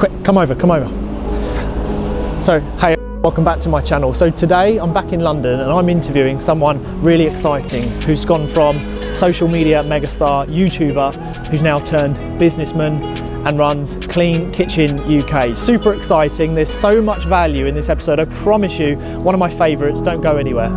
Quick, come over. So, hey, welcome back to my channel. So today I'm back in London and I'm interviewing someone really exciting who's gone from social media megastar, YouTuber, who's now turned businessman and runs Clean Kitchen UK. Super exciting. There's so much value in this episode. I promise you, one of my favorites. Don't go anywhere.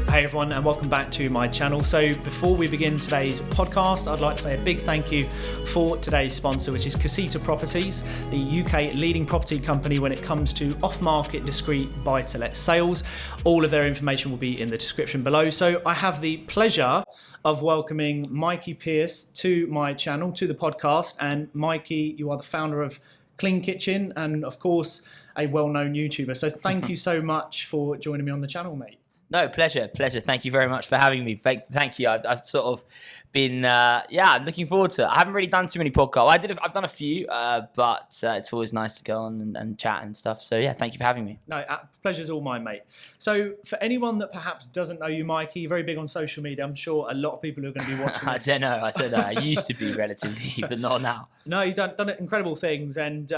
Hey everyone, and welcome back to my channel. So before we begin today's podcast, I'd like to say a big thank you for today's sponsor, which is Casita Properties, the UK leading property company when it comes to off-market discreet buy-to-let sales. All of their information will be in the description below. So I have the pleasure of welcoming Mikey Pearce to my channel, to the podcast. And Mikey, you are the founder of Clean Kitchen and of course a well-known YouTuber. So thank you so much for joining me on the channel, mate. No, pleasure. Thank you very much for having me. Thank you. I've sort of been, I'm looking forward to it. I haven't really done too many podcasts. I've done a few, but it's always nice to go on and chat and stuff. So yeah, thank you for having me. No, pleasure's all mine, mate. So for anyone that perhaps doesn't know you, Mikey, you're very big on social media. I'm sure a lot of people are going to be watching this. I don't know. I used to be relatively, but not now. No, you've done incredible things, and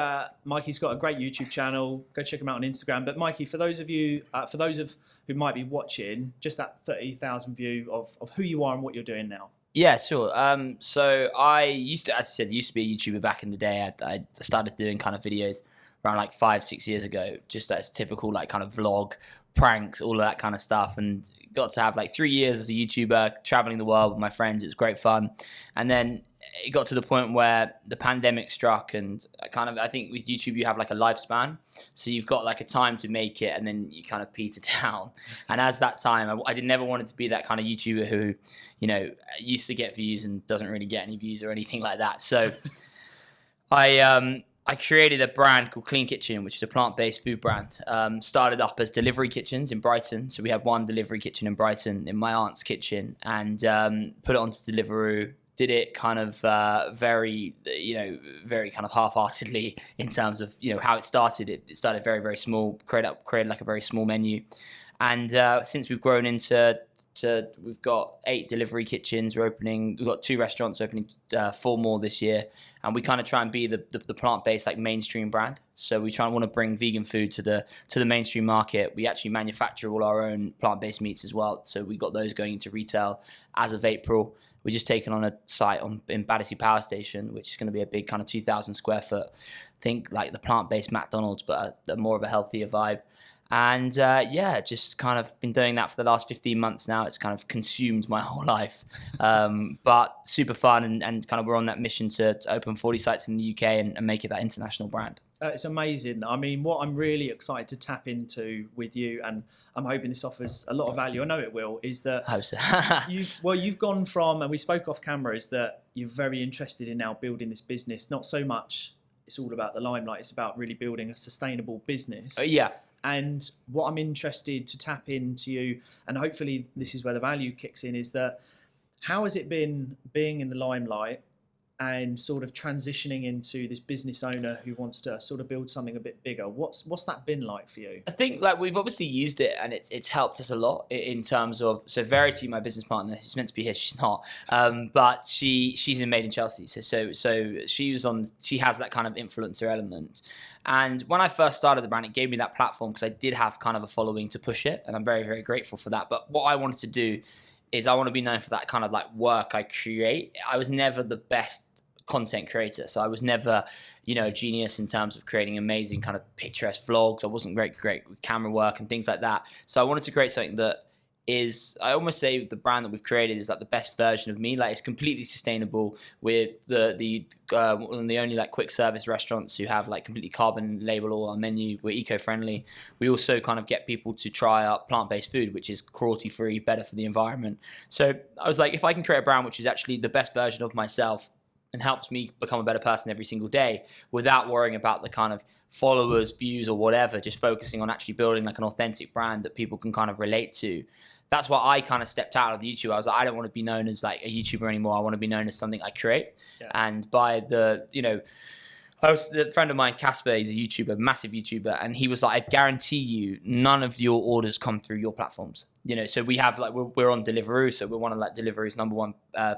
Mikey's got a great YouTube channel. Go check him out on Instagram. But Mikey, for those of who might be watching, just that 30,000 view of who you are and what you're doing now. Yeah, sure. So I used to, as I said, used to be a YouTuber back in the day. I started doing kind of videos around like 5-6 years ago, just as typical like kind of vlog, pranks, all of that kind of stuff, and got to have like 3 years as a YouTuber, traveling the world with my friends. It was great fun, and then it got to the point where the pandemic struck, and I think with YouTube you have like a lifespan, so you've got like a time to make it, and then you kind of peter down. And as that time, I never wanted to be that kind of YouTuber who, you know, used to get views and doesn't really get any views or anything like that. So I created a brand called Clean Kitchen, which is a plant-based food brand. Started up as delivery kitchens in Brighton. So we had one delivery kitchen in Brighton in my aunt's kitchen, and put it onto Deliveroo. Did it kind of very kind of half-heartedly in terms of, you know, how it started. It started very, very small, created like a very small menu. And since we've grown we've got 8 delivery kitchens. We've got 2 restaurants opening, 4 more this year. And we kind of try and be the plant-based like mainstream brand. So we want to bring vegan food to the mainstream market. We actually manufacture all our own plant-based meats as well. So we got those going into retail as of April. We're just taking on a site in Battersea Power Station, which is going to be a big kind of 2,000 square foot. Think like the plant-based McDonald's, but more of a healthier vibe. And just kind of been doing that for the last 15 months now. It's kind of consumed my whole life, but super fun, and kind of we're on that mission to open 40 sites in the UK and make it that international brand. It's amazing. I mean, what I'm really excited to tap into with you, and I'm hoping this offers a lot of value, I know it will, is that I hope so. you've gone from, and we spoke off camera, is that you're very interested in now building this business. Not so much it's all about the limelight, it's about really building a sustainable business. Yeah. And what I'm interested to tap into you, and hopefully this is where the value kicks in, is that how has it been being in the limelight and sort of transitioning into this business owner who wants to sort of build something a bit bigger? What's that been like for you? I think like we've obviously used it, and it's helped us a lot in terms of, so Verity, my business partner, she's meant to be here, she's not, but she's in Made in Chelsea, so she has that kind of influencer element. And when I first started the brand, it gave me that platform because I did have kind of a following to push it, and I'm very, very grateful for that. But what I wanted to do is I want to be known for that kind of like work I create. I was never the best content creator, so I was never, you know, a genius in terms of creating amazing kind of picturesque vlogs. I wasn't great with camera work and things like that. So I wanted to create something that is, I almost say the brand that we've created is like the best version of me. Like it's completely sustainable. We're the only like quick service restaurants who have like completely carbon label all our menu. We're eco-friendly. We also kind of get people to try our plant-based food, which is cruelty-free, better for the environment. So I was like, if I can create a brand which is actually the best version of myself and helps me become a better person every single day without worrying about the kind of followers, views or whatever, just focusing on actually building like an authentic brand that people can kind of relate to. That's why I kind of stepped out of YouTube. I was like, I don't want to be known as like a YouTuber anymore. I want to be known as something I create. Yeah. And by the, you know, A friend of mine, Casper, he's a YouTuber, massive YouTuber, and he was like, I guarantee you none of your orders come through your platforms. So we have like, we're on Deliveroo, so we're one of like Deliveroo's #1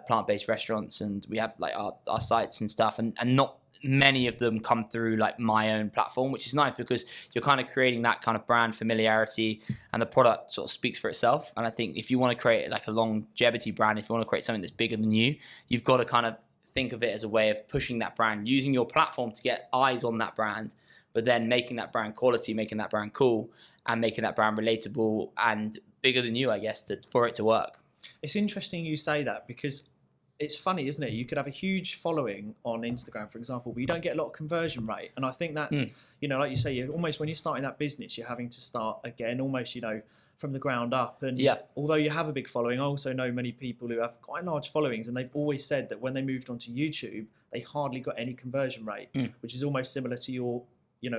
plant-based restaurants, and we have like our sites and stuff, and not many of them come through like my own platform, which is nice because you're kind of creating that kind of brand familiarity, and the product sort of speaks for itself. And I think if you want to create like a longevity brand, if you want to create something that's bigger than you, you've got to kind of think of it as a way of pushing that brand, using your platform to get eyes on that brand, but then making that brand quality, making that brand cool, and making that brand relatable and bigger than you, I guess, for it to work. It's interesting you say that, because it's funny, isn't it? You could have a huge following on Instagram, for example, but you don't get a lot of conversion rate. And I think that's, like you say, you almost, when you're starting that business, you're having to start again, almost, from the ground up. And although you have a big following, I also know many people who have quite large followings, and they've always said that when they moved onto YouTube, they hardly got any conversion rate, which is almost similar to your,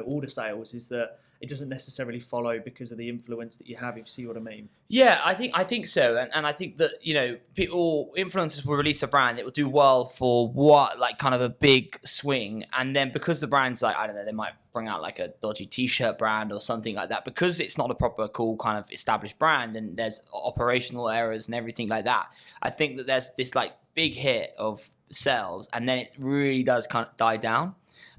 order sales, is that it doesn't necessarily follow because of the influence that you have, if you see what I mean. Yeah, I think so. And I think that, influencers will release a brand, it will do well for like kind of a big swing. And then because the brand's like, I don't know, they might bring out like a dodgy t-shirt brand or something like that, because it's not a proper cool kind of established brand, and there's operational errors and everything like that. I think that there's this like big hit of sales, and then it really does kind of die down.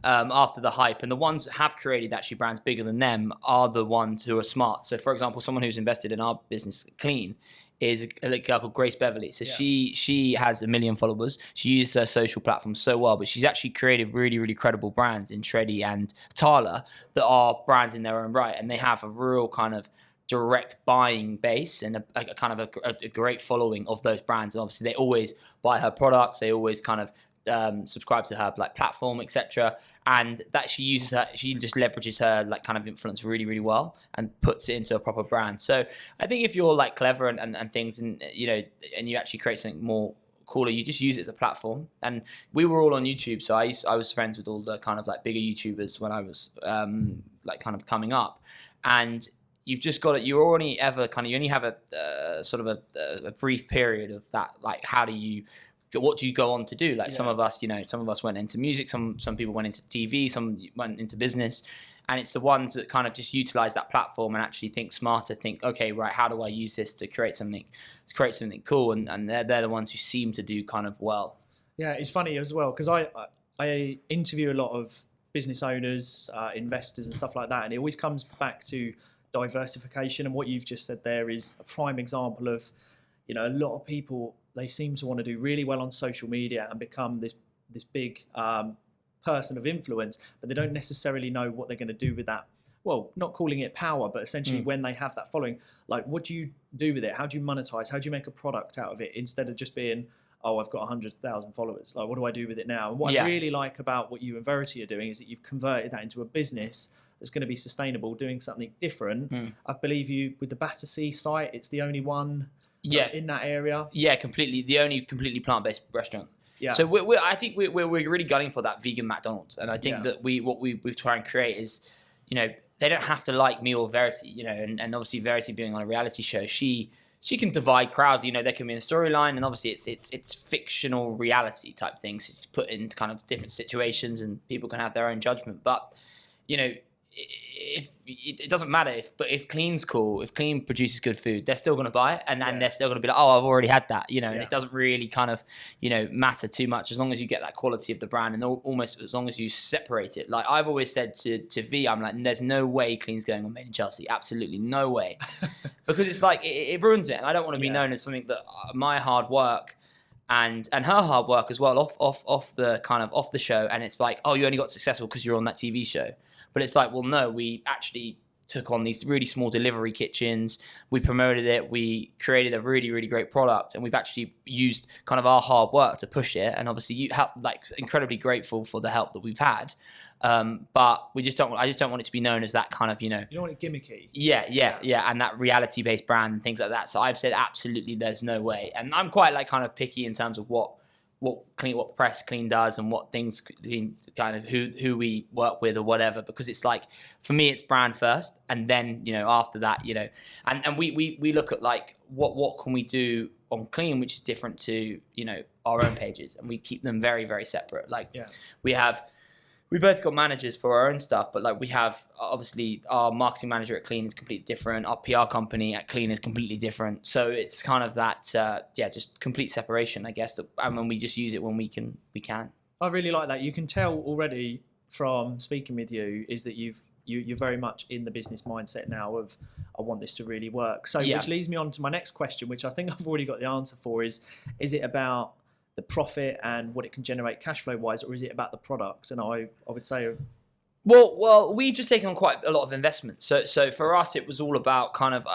After the hype, and the ones that have created actually brands bigger than them are the ones who are smart. So, for example, someone who's invested in our business, Clean, is a girl called Grace Beverly. So she has 1 million followers. She uses her social platform so well, but she's actually created really, really credible brands in Shreddy and Tala that are brands in their own right, and they have a real kind of direct buying base and a great following of those brands. And obviously, they always buy her products. They always kind of subscribe to her like platform, etc. And that she just leverages her like kind of influence really, really well and puts it into a proper brand. So I think if you're like clever and things, and and you actually create something more cooler, you just use it as a platform. And we were all on YouTube, so I was friends with all the kind of like bigger YouTubers when I was like kind of coming up. And you've just got it. You only have a sort of a brief period of that. Like, what do you go on to do? Like some of us went into music, some people went into TV, some went into business, and it's the ones that kind of just utilize that platform and actually think smarter, think, okay, right, how do I use this to create something cool? And they're the ones who seem to do kind of well. Yeah, it's funny as well, because I interview a lot of business owners, investors and stuff like that, and it always comes back to diversification. And what you've just said there is a prime example of, a lot of people, they seem to want to do really well on social media and become this big person of influence, but they don't necessarily know what they're going to do with that. Well, not calling it power, but essentially when they have that following, like, what do you do with it? How do you monetize? How do you make a product out of it, instead of just being, oh, I've got 100,000 followers. Like, what do I do with it now? And what I really like about what you and Verity are doing is that you've converted that into a business that's going to be sustainable, doing something different. I believe you, with the Battersea site, it's the only one in that area. Yeah, completely. The only completely plant-based restaurant. Yeah. So I think we're really gunning for that vegan McDonald's, and I think that what we try and create is, they don't have to like me or Verity, and obviously Verity being on a reality show, she can divide crowd. There can be a storyline, and obviously it's fictional reality type things. It's put into kind of different situations, and people can have their own judgment. But if it doesn't matter if Clean's cool, if Clean produces good food, they're still going to buy it, and they're still going to be like, oh, I've already had that, and it doesn't really kind of matter too much, as long as you get that quality of the brand, and almost as long as you separate it. Like I've always said to V, I'm like, there's no way Clean's going on Made in Chelsea, absolutely no way, because it's like it ruins it, and I don't want to be known as something that my hard work and her hard work as well off the show, and it's like, oh, you only got successful because you're on that TV show. But it's like, well, no, we actually took on these really small delivery kitchens. We promoted it. We created a really, really great product, and we've actually used kind of our hard work to push it. And obviously, you help, like, incredibly grateful for the help that we've had. But I just don't want it to be known as that kind of, You don't want it gimmicky. Yeah, and that reality-based brand and things like that. So I've said absolutely, there's no way. And I'm quite like kind of picky in terms of what press Clean does, and what things kind of who we work with or whatever, because it's like, for me, it's brand first, and then after that, and we look at like what can we do on Clean which is different to our own pages, and we keep them very, very separate. Like we have we both got managers for our own stuff, but like we have obviously our marketing manager at Clean is completely different. Our PR company at Clean is completely different. So it's kind of that, just complete separation, I guess. And when we just use it when we can. I really like that. You can tell already from speaking with you is that you're very much in the business mindset now of I want this to really work. So which leads me on to my next question, which I think I've already got the answer for, is it about the profit and what it can generate cash flow wise, or is it about the product? And I would say, well, we just taken on quite a lot of investment. So for us, it was all about kind of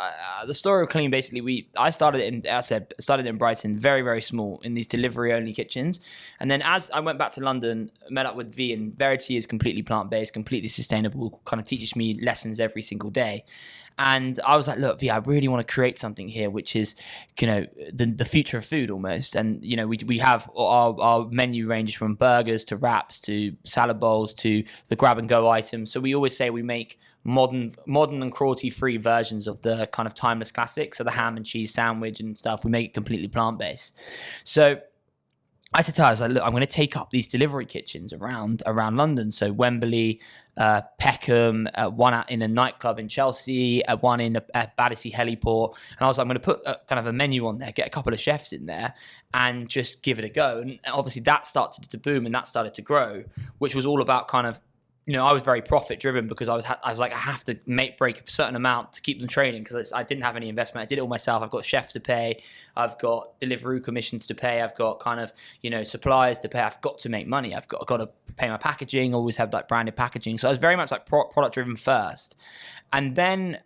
the story of Clean. Basically, I started in Brighton, very, very small, in these delivery only kitchens. And then as I went back to London, met up with V, and Verity is completely plant-based, completely sustainable, kind of teaches me lessons every single day. And I was like, look, V, I really want to create something here, which is, the future of food almost. And, we have our menu ranges from burgers to wraps to salad bowls to the grab and go items. So we always say we make modern and cruelty-free versions of the kind of timeless classics. So the ham and cheese sandwich and stuff, we make it completely plant-based. So I said to her, I was like, look, I'm going to take up these delivery kitchens around London. So Wembley, Peckham, one out in a nightclub in Chelsea, one in Battersea Heliport. And I was like, I'm going to put kind of a menu on there, get a couple of chefs in there and just give it a go. And obviously that started to boom and that started to grow, which was all about kind of, I was very profit driven because I was like, I have to break a certain amount to keep them trading because I didn't have any investment. I did it all myself. I've got chefs to pay. I've got delivery commissions to pay. I've got kind of, suppliers to pay. I've got to make money. I've got to pay my packaging, always have like branded packaging. So I was very much like product driven first. And then,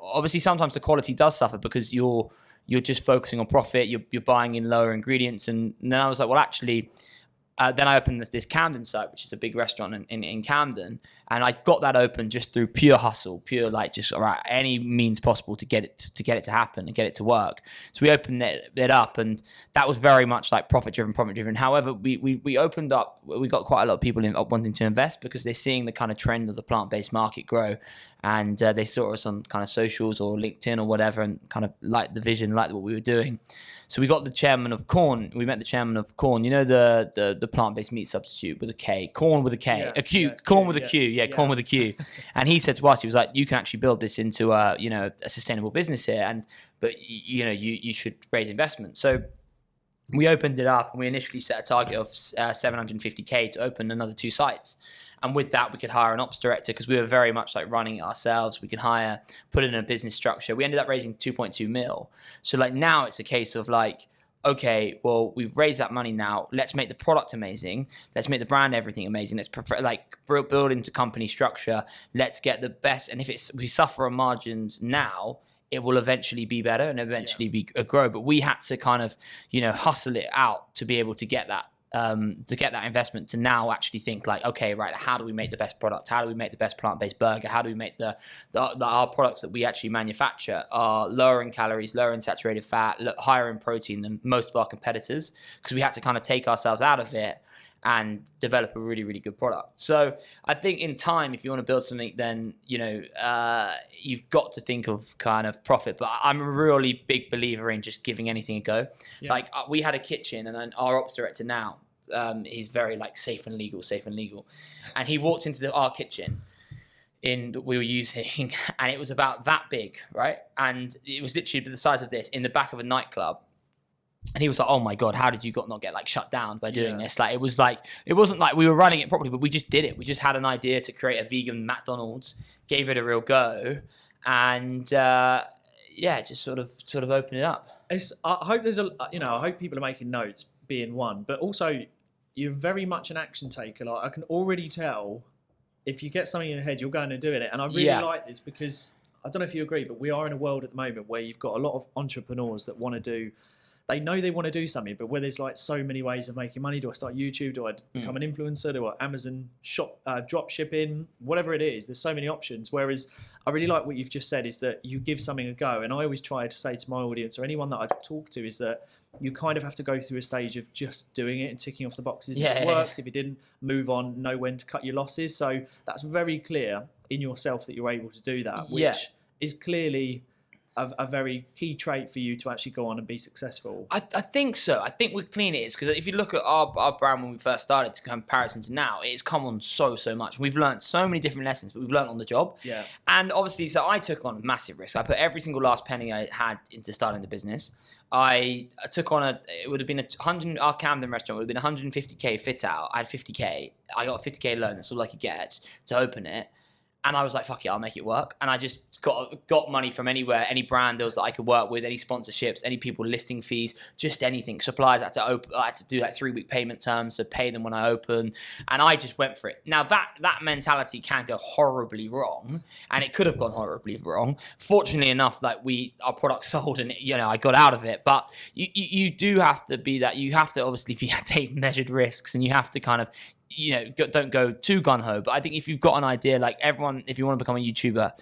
obviously sometimes the quality does suffer because you're just focusing on profit. You're buying in lower ingredients. And then I was like, well, actually, then I opened this Camden site, which is a big restaurant in Camden. And I got that open just through pure hustle, pure like just any means possible to get it to happen and get it to work. So we opened it up, and that was very much like profit driven. However, we opened up, we got quite a lot of people wanting to invest because they're seeing the kind of trend of the plant-based market grow. And they saw us on kind of socials or LinkedIn or whatever and kind of liked the vision, liked what we were doing. So we got the chairman of Corn. We met the chairman of Corn. The plant-based meat substitute with a K. Corn with a K. Yeah, a Q. Yeah, corn with a Q. Yeah, corn with a Q. And he said to us, he was like, you can actually build this into a sustainable business here, but you should raise investment. So we opened it up and we initially set a target of 750K to open another 2 sites. And with that, we could hire an ops director because we were very much like running it ourselves. We could put in a business structure. We ended up raising 2.2 mil. So like now it's a case of like, okay, well, we've raised that money now. Let's make the product amazing. Let's make the brand everything amazing. Let's build into company structure. Let's get the best. And if we suffer on margins now, it will eventually be better and eventually grow. But we had to kind of, hustle it out to be able to get that. Investment to now actually think like, okay, right, how do we make the best product? How do we make the best plant-based burger? How do we make our products that we actually manufacture are lower in calories, lower in saturated fat, higher in protein than most of our competitors? Because we had to kind of take ourselves out of it and develop a really, really good product. So I think in time, if you want to build something, then, you've got to think of kind of profit. But I'm a really big believer in just giving anything a go. Yeah. Like we had a kitchen and our ops director now, he's very like safe and legal. And he walked into our kitchen we were using and it was about that big, right? And it was literally the size of this in the back of a nightclub. And he was like, oh my God, how did you not get like shut down by doing this? Like, it wasn't like we were running it properly, but we just did it. We just had an idea to create a vegan McDonald's, gave it a real go. And just sort of open it up. I hope I hope people are making notes being one, but also you're very much an action taker. Like I can already tell if you get something in your head, you're going to do it. And I really like this because I don't know if you agree, but we are in a world at the moment where you've got a lot of entrepreneurs that want to do. They know they want to do something, but where there's like so many ways of making money. Do I start YouTube? Do I become an influencer? Do I Amazon shop, drop shipping? Whatever it is, there's so many options. Whereas I really like what you've just said is that you give something a go. And I always try to say to my audience or anyone that I talk to is that you kind of have to go through a stage of just doing it and ticking off the boxes. If it worked, if it didn't, move on, know when to cut your losses. So that's very clear in yourself that you're able to do that, which is clearly a very key trait for you to actually go on and be successful? I think so. I think with Clean it is, because if you look at our brand when we first started to comparison to now, it's come on so much. We've learned so many different lessons, but we've learned on the job. Yeah. And obviously, so I took on massive risk. I put every single last penny I had into starting the business. I took on it would have been our Camden restaurant would have been 150k fit out. I had 50k. I got a 50k loan. That's all I could get to open it. And I was like, fuck it, I'll make it work. And I just got money from anywhere, any brand deals that I could work with, any sponsorships, any people listing fees, just anything. Suppliers I had to do like 3-week payment terms, so pay them when I open. And I just went for it. Now that mentality can go horribly wrong, and it could have gone horribly wrong. Fortunately enough, like our product sold, and I got out of it. But you do have to be that. You have to obviously take measured risks, and you have to kind of, don't go too gun-ho. But I think if you've got an idea, like everyone, if you want to become a YouTuber,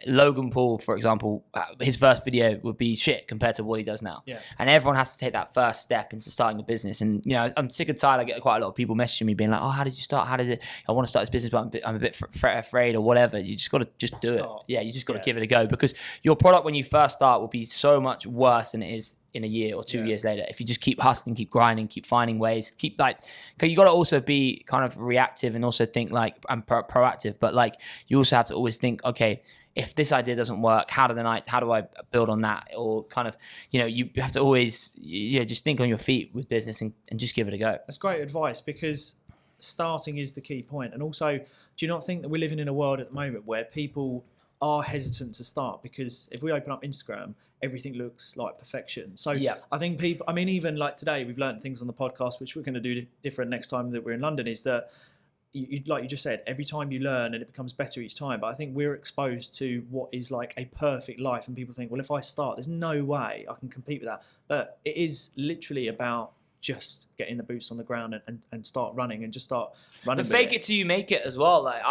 Logan Paul, for example, his first video would be shit compared to what he does now. Yeah. And everyone has to take that first step into starting a business. And, I'm sick and tired. I get quite a lot of people messaging me being like, oh, how did you start? I want to start this business, but I'm a bit afraid or whatever. You just got to do it. Yeah, you just got to give it a go, because your product when you first start will be so much worse than it is in a year or 2 years later. If you just keep hustling, keep grinding, keep finding ways, you got to also be kind of reactive and also think like I'm proactive, but like you also have to always think, okay, if this idea doesn't work, how do I build on that? Or kind of, you have to always, just think on your feet with business and just give it a go. That's great advice, because starting is the key point. And also, do you not think that we're living in a world at the moment where people are hesitant to start? Because if we open up Instagram, everything looks like perfection. So I think people, even like today, we've learned things on the podcast, which we're going to do different next time that we're in London, is that like you just said, every time you learn and it becomes better each time. But I think we're exposed to what is like a perfect life, and people think, well, if I start, there's no way I can compete with that. But it is literally about just getting the boots on the ground and start running, and just start running. But fake it till you make it as well. Like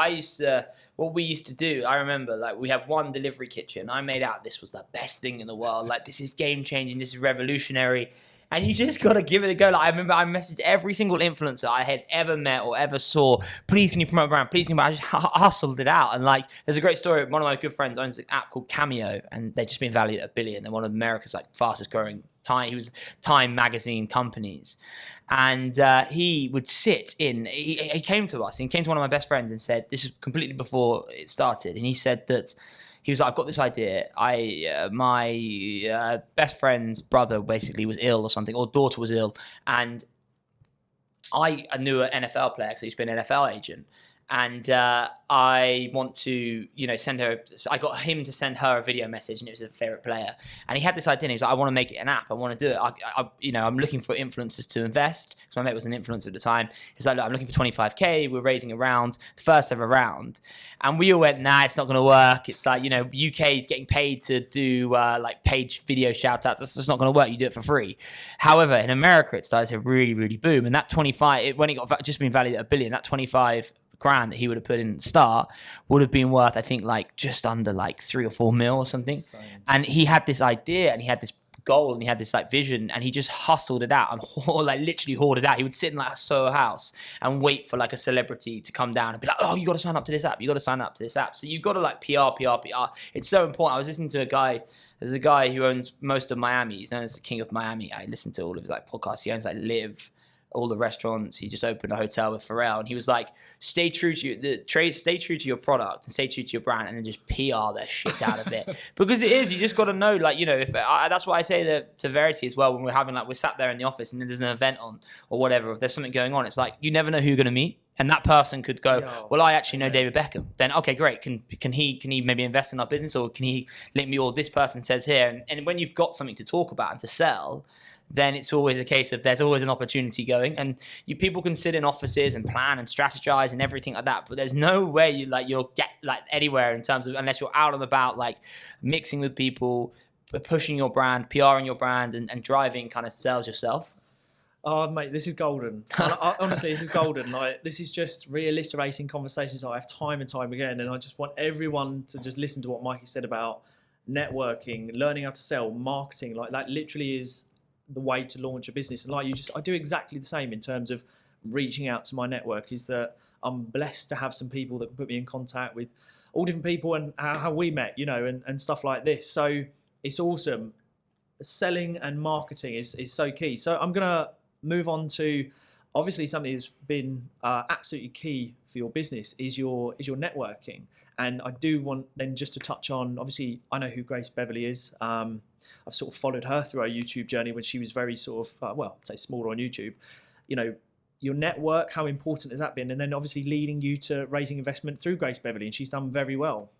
what we used to do, I remember, like we had one delivery kitchen. I made out this was the best thing in the world. Like this is game changing. This is revolutionary. And you just got to give it a go. Like I remember I messaged every single influencer I had ever met or ever saw. Please, can you promote a brand? Please, can you promote? I just hustled it out. And like, there's a great story. One of my good friends owns an app called Cameo, and they've just been valued at $1 billion. They're one of America's like fastest growing Time magazine companies. And he would sit in, he came to us, and he came to one of my best friends and said, this is completely before it started. And he said that, he was like, I've got this idea. My best friend's brother basically was ill or something, or daughter was ill. And I knew an NFL player because I used to be an NFL agent. And I want to, send her. I got him to send her a video message, and it was a favorite player. And he had this idea. And he's like, I want to make it an app. I want to do it. I'm looking for influencers to invest, because my mate was an influencer at the time. He's like, look, I'm looking for 25k. We're raising a round, the first ever round. And we all went, nah, it's not going to work. It's like, UK is getting paid to do like page video shout outs. That's just not going to work. You do it for free. However, in America, it started to really, really boom. And that 25, when it got just been valued at $1 billion, that 25 grand that he would have put in at the start would have been worth, I think, like just under like 3 or 4 mil or something. And he had this idea, and he had this goal, and he had this like vision, and he just hustled it out and like literally hoarded it out. He would sit in like a Soho house and wait for like a celebrity to come down and be like, oh, you got to sign up to this app. You got to sign up to this app. So you've got to like PR. It's so important. I was listening to a guy. There's a guy who owns most of Miami. He's known as the King of Miami. I listened to all of his like podcasts. He owns like Live, all the restaurants. He just opened a hotel with Pharrell, and he was like, stay true to your product and stay true to your brand, and then just PR their shit out of it. Because it is, you just got to know, like, if that's why I say that to Verity as well, when we're sat there in the office and then there's an event on or whatever, if there's something going on, it's like, you never know who you're going to meet. And that person could go, well, I actually know David Beckham. Then, okay, great. Can he maybe invest in our business, or can he link me, or this person says here? And when you've got something to talk about and to sell, then it's always a case of there's always an opportunity going. And people can sit in offices and plan and strategize and everything like that, but there's no way you'll get like anywhere in terms of, unless you're out and about, like mixing with people, pushing your brand, PRing your brand, and driving kind of sales yourself. Oh, mate, this is golden. Honestly, this is golden. Like, this is just reiterating conversations I have time and time again, and I just want everyone to just listen to what Mikey said about networking, learning how to sell, marketing. Like, that literally is the way to launch a business. And I do exactly the same in terms of reaching out to my network. Is that I'm blessed to have some people that can put me in contact with all different people and how we met, and stuff like this. So it's awesome. Selling and marketing is so key. So I'm gonna move on to obviously something that's been absolutely key for your business is your networking. And I do want then just to touch on, obviously I know who Grace Beverley is. I've sort of followed her through her YouTube journey when she was very sort of I'd say smaller on YouTube. Your network, how important has that been? And then obviously leading you to raising investment through Grace Beverley, and she's done very well.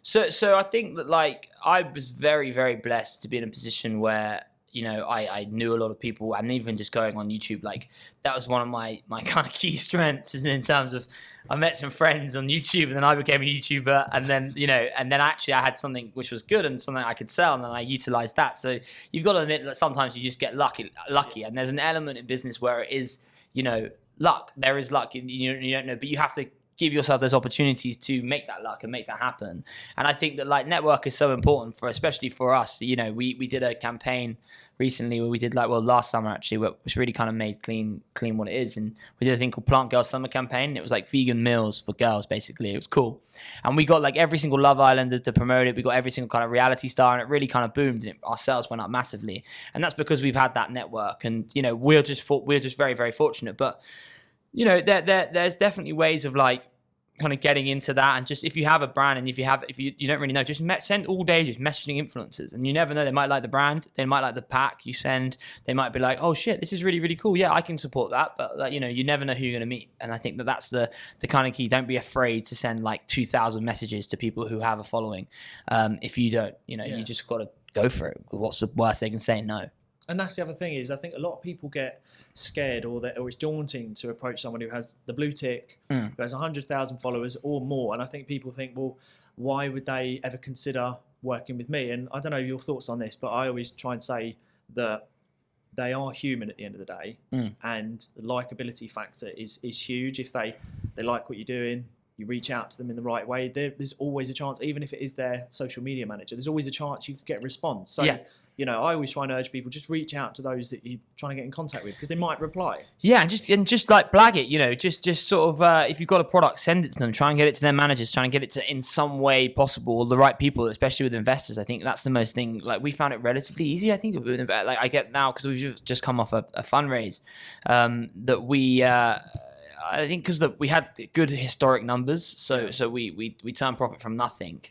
So I think that I was very, very blessed to be in a position where, I knew a lot of people, and even just going on YouTube, that was one of my kind of key strengths, is in terms of I met some friends on YouTube, and then I became a YouTuber, and then, actually I had something which was good and something I could sell, and then I utilized that. So you've got to admit that sometimes you just get lucky, and there's an element in business where it is, luck. There is luck, you don't know, but you have to give yourself those opportunities to make that luck and make that happen. And I think that network is so important especially for us. We did a campaign recently where we did last summer actually, which really kind of made clean what it is. And we did a thing called Plant Girl Summer Campaign. It was vegan meals for girls, basically. It was cool. And we got every single Love Islander to promote it. We got every single kind of reality star, and it really kind of boomed, and our sales went up massively. And that's because we've had that network, and we're just very, very fortunate. But there's definitely ways of kind of getting into that. And just if you have a brand, and if you don't really know, just send all day just messaging influencers, and you never know, they might like the brand, they might like the pack you send, they might be like, oh shit, this is really, really cool, yeah, I can support that. But you never know who you're going to meet. And I think that's the kind of key. Don't be afraid to send 2,000 messages to people who have a following. If you don't, you just got to go for it. What's the worst they can say? No. And that's the other thing, is I think a lot of people get scared, or it's daunting to approach someone who has the blue tick, who has 100,000 followers or more. And I think people think, well, why would they ever consider working with me? And I don't know your thoughts on this, but I always try and say that they are human at the end of the day, and the likability factor is huge. If they like what you're doing, you reach out to them in the right way, there's always a chance, even if it is their social media manager, there's always a chance you could get a response. So yeah. I always try and urge people, just reach out to those that you're trying to get in contact with, because they might reply. Yeah, and just blag it, just sort of, if you've got a product, send it to them, try and get it to their managers, try and get it to, in some way possible, the right people, especially with investors. I think that's the most thing. We found it relatively easy, I think. I get now, because we've just come off a fundraise, that we... I think because we had good historic numbers, so we turned profit from nothing,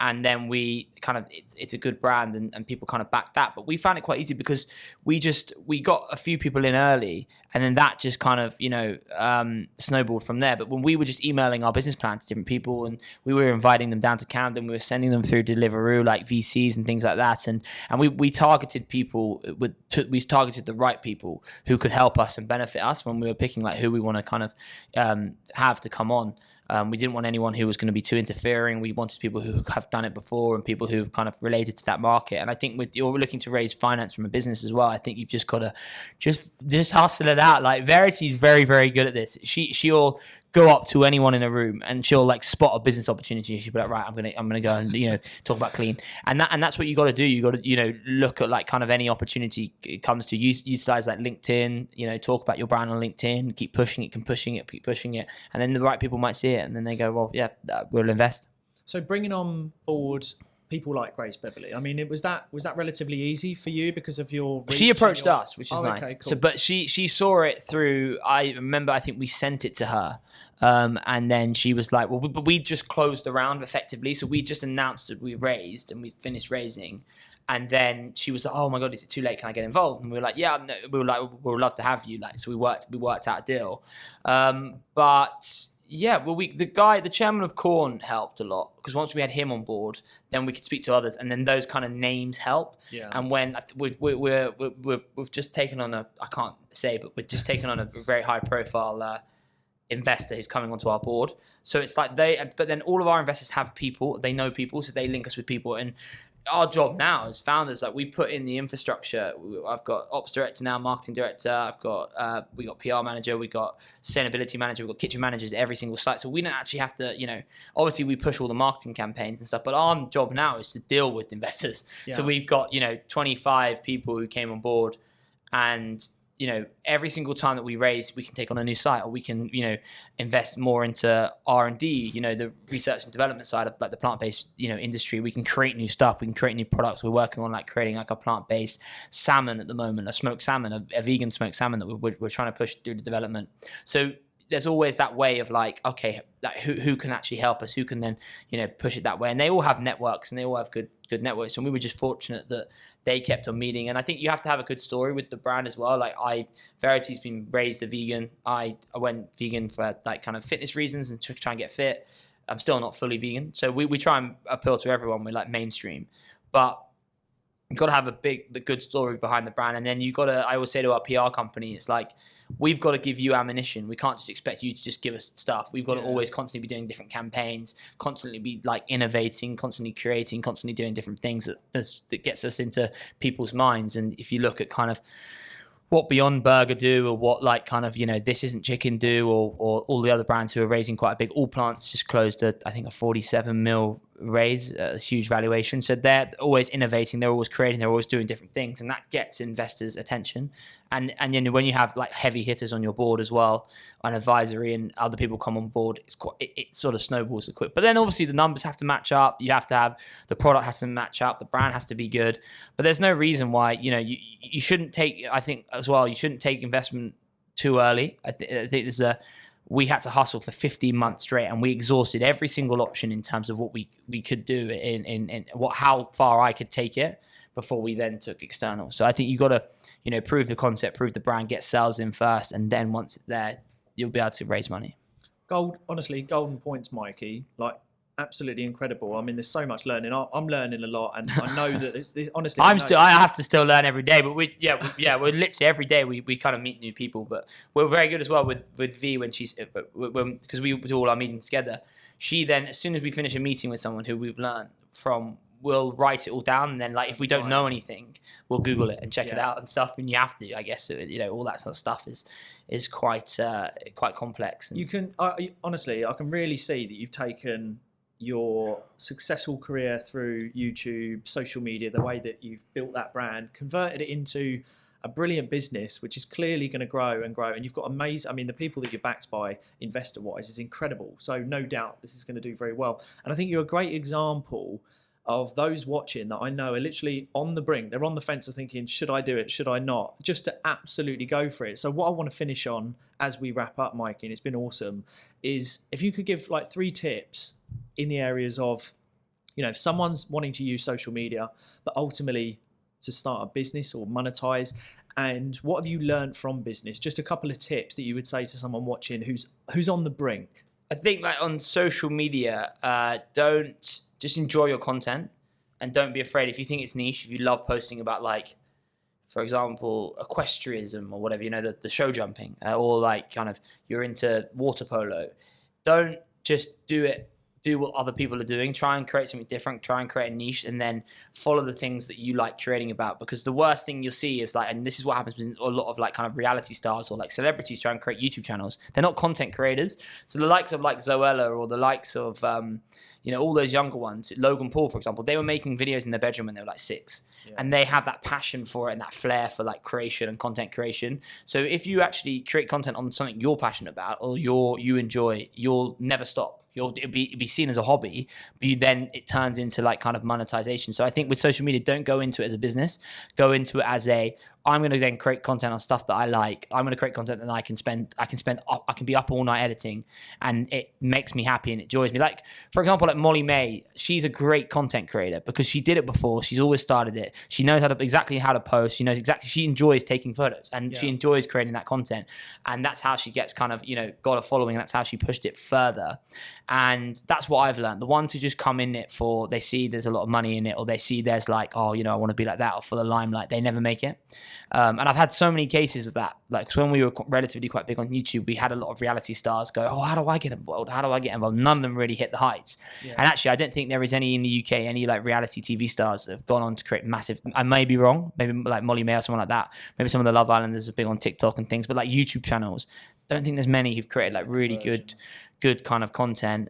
and then we kind of it's a good brand, and people kind of backed that. But we found it quite easy because we got a few people in early, and then that just kind of snowballed from there. But when we were just emailing our business plan to different people, and we were inviting them down to Camden, we were sending them through Deliveroo, VCs and things like that, and we targeted people. We targeted the right people who could help us and benefit us when we were picking who we want to kind of have to come on. We didn't want anyone who was going to be too interfering. We wanted people who have done it before, and people who kind of related to that market. And I think with you're looking to raise finance from a business as well, I think you've just got to just hustle it out. Verity is very, very good at this. She'll go up to anyone in a room, and she'll spot a business opportunity. She'll be like, right, I'm gonna go and talk about clean, and that's what you got to do. You got to look at kind of any opportunity it comes to utilize LinkedIn. Talk about your brand on LinkedIn, keep pushing it, and then the right people might see it, and then they go, well, yeah, we'll invest. So bringing on board people like Grace Beverley, I mean, was that relatively easy for you because of your reach? She approached us, which is nice. Okay, cool. So, but she saw it through. I remember, I think we sent it to her. And then she was like, well, we just closed the round effectively. So we just announced that we raised and we finished raising. And then she was like, oh my God, is it too late? Can I get involved? And we were like, yeah, no. We were like, we would love to have you. So we worked out a deal. But yeah, well, the chairman of Corn helped a lot, because once we had him on board, then we could speak to others, and then those kind of names help. Yeah. And when we've just taken on I can't say, but we've just taken on a very high profile investor who's coming onto our board. So it's but then all of our investors have people, they know people, so they link us with people. And our job now as founders, we put in the infrastructure. I've got ops director now, marketing director. We got PR manager, we got sustainability manager, we got kitchen managers at every single site. So we don't actually have to, obviously we push all the marketing campaigns and stuff, but our job now is to deal with investors. Yeah. So we've got, 25 people who came on board, and every single time that we raise, we can take on a new site, or we can, invest more into R&D, the research and development side of like the plant-based, industry. We can create new stuff. We can create new products. We're working on like creating like a plant-based salmon at the moment, a smoked salmon, a vegan smoked salmon that we're trying to push through the development. So there's always that way of like, okay, like who can actually help us? Who can then, push it that way? And they all have networks, and they all have good networks. And we were just fortunate that they kept on meeting. And I think you have to have a good story with the brand as well. Like Verity's been raised a vegan. I went vegan for like kind of fitness reasons and to try and get fit. I'm still not fully vegan. So we try and appeal to everyone. We're like mainstream, but you've got to have the good story behind the brand. And then I always say to our PR company, it's like, we've got to give you ammunition. We can't just expect you to just give us stuff. We've got to always constantly be doing different campaigns, constantly be like innovating, constantly creating, constantly doing different things that gets us into people's minds. And if you look at kind of what Beyond Burger do, or what like kind of, This Isn't Chicken do, or all the other brands who are raising quite a big, All Plants just closed I think a 47 mil raise, a huge valuation. So they're always innovating, they're always creating, they're always doing different things, and that gets investors' attention. And when you have like heavy hitters on your board as well, an advisory, and other people come on board, it sort of snowballs it quick. But then obviously the numbers have to match up. You have to have the product has to match up. The brand has to be good. But there's no reason why you shouldn't take. I think as well, you shouldn't take investment too early. I think we had to hustle for 15 months straight, and we exhausted every single option in terms of what we could do in how far I could take it before we then took external. So I think you got to, prove the concept, prove the brand, get sales in first, and then once it's there, you'll be able to raise money. Honestly, golden points, Mikey. Like, absolutely incredible. I mean, there's so much learning. I'm learning a lot, and I know that this honestly. I have to still learn every day, but we're literally every day we kind of meet new people. But we're very good as well with V when she's because we do all our meetings together. She then, as soon as we finish a meeting with someone who we've learned from, we'll write it all down, and then like if we don't know anything, we'll Google it and check it out and stuff. And you have to, I guess, all that sort of stuff is quite complex. And you can honestly, I can really see that you've taken your successful career through YouTube, social media, the way that you've built that brand, converted it into a brilliant business, which is clearly going to grow and grow. And you've got amazing, I mean, the people that you're backed by investor-wise is incredible. So no doubt this is going to do very well. And I think you're a great example of those watching that I know are literally on the brink. They're on the fence of thinking, should I do it? Should I not? Just to absolutely go for it. So what I want to finish on as we wrap up, Mikey, and it's been awesome, is if you could give like 3 tips in the areas of, if someone's wanting to use social media, but ultimately to start a business or monetize, and what have you learned from business? Just a couple of tips that you would say to someone watching who's on the brink. I think like on social media, don't just enjoy your content, and don't be afraid. If you think it's niche, if you love posting about like, for example, equestrianism or whatever, the show jumping, or like kind of you're into water polo, don't just do what other people are doing. Try and create something different, try and create a niche, and then follow the things that you like creating about. Because the worst thing you'll see is like, and this is what happens with a lot of like kind of reality stars or like celebrities try and create YouTube channels. They're not content creators. So the likes of like Zoella, or the likes of all those younger ones, Logan Paul, for example, they were making videos in their bedroom when they were like 6. Yeah. And they have that passion for it and that flair for like creation and content creation. So if you actually create content on something you're passionate about or you enjoy, you'll never stop. It'll be seen as a hobby, but then it turns into like kind of monetization. So I think with social media, don't go into it as a business. Go into it as I'm going to then create content on stuff that I like. I'm going to create content that I can be up all night editing, and it makes me happy and it joys me. Like, for example, like Molly May, she's a great content creator because she did it before. She's always started it. She knows exactly how to post. She enjoys taking photos, and she enjoys creating that content. And that's how she gets kind of, got a following, and that's how she pushed it further. And that's what I've learned. The ones who just come in it for, they see there's a lot of money in it, or they see there's like, I want to be like that, or for the limelight, they never make it. And I've had so many cases of that. Like, 'cause when we were relatively quite big on YouTube, we had a lot of reality stars go, how do I get involved? How do I get involved? None of them really hit the heights. Yeah. And actually, I don't think there is any in the UK, any like reality TV stars that have gone on to create massive, I may be wrong, maybe like Molly May or someone like that. Maybe some of the Love Islanders are big on TikTok and things, but like YouTube channels, don't think there's many who've created like really good kind of content.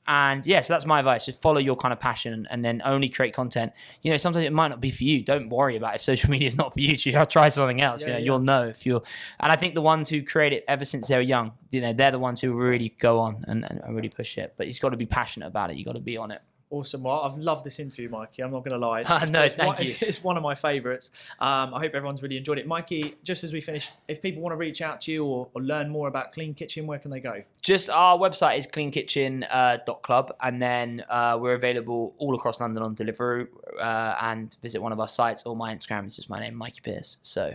And yeah, so that's my advice. Just follow your kind of passion and then only create content. You know, sometimes it might not be for you. Don't worry about if social media is not for you. You try something else. Yeah, You'll know if you're. And I think the ones who create it ever since they were young, you know, they're the ones who really go on and really push it. But you've got to be passionate about it. You've got to be on it. Awesome. Well, I've loved this interview, Mikey. I'm not going to lie. No, thank you. It's one of my favourites. I hope everyone's really enjoyed it. Mikey, just as we finish, if people want to reach out to you or learn more about Clean Kitchen, where can they go? Just our website is cleankitchen.club, and then we're available all across London on Deliveroo, and visit one of our sites, or my Instagram is just my name, Mikey Pearce. So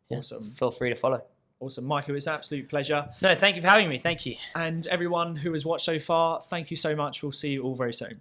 yeah, awesome. Feel free to follow. Awesome. Mikey, it's an absolute pleasure. No, thank you for having me. Thank you. And everyone who has watched so far, thank you so much. We'll see you all very soon.